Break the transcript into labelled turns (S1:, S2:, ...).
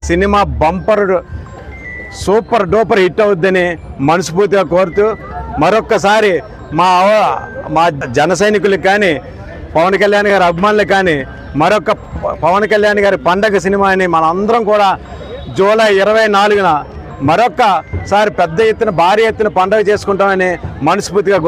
S1: cinema bumper super duper hit అవుద్దని మనస్ఫూర్తిగా కోరుతూ మరొక్కసారి మా జన సైనికులకు కానీ పవన్ కళ్యాణ్ గారి అభిమానులకు కానీ మరొక పవన్ కళ్యాణ్ గారి పండగ సినిమాని మనందరం కూడా జూలై 24న మరొకసారి పెద్ద ఎత్తున భారీ ఎత్తున పండగ చేసుకుంటామని మనస్ఫూర్తిగా